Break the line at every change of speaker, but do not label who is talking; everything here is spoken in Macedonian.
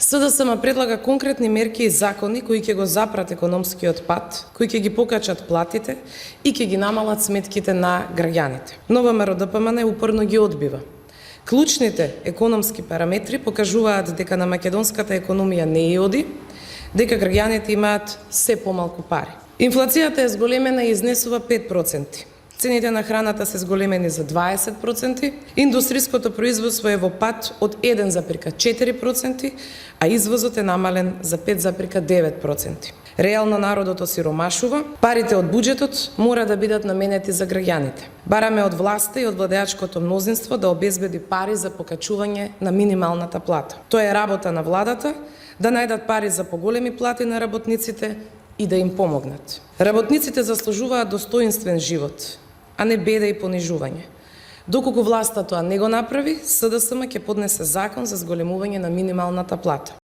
СДСМ предлага конкретни мерки и закони кои ќе го запрат економскиот пат, кои ќе ги покачат платите и ќе ги намалат сметките на граѓаните. Но ВМРО-ДПМН упорно ги одбива. Клучните економски параметри покажуваат дека на македонската економија не и оди, дека граѓаните имаат се помалку пари. Инфлацијата е зголемена и изнесува 5%. Цените на храната се зголемени за 20%, индустриското производство е во пад од 1,4%, а извозот е намален за 5,9%. Реално народот осиромашува, парите од буџетот мора да бидат наменети за граѓаните. Бараме од власта и од владеачкото мнозинство да обезбеди пари за покачување на минималната плата. Тоа е работа на владата да најдат пари за поголеми плати на работниците и да им помогнат. Работниците заслужуваат достоинствен живот, а не беда и понижување. Доколку власта тоа не го направи, СДСМ ќе поднесе закон за зголемување на минималната плата.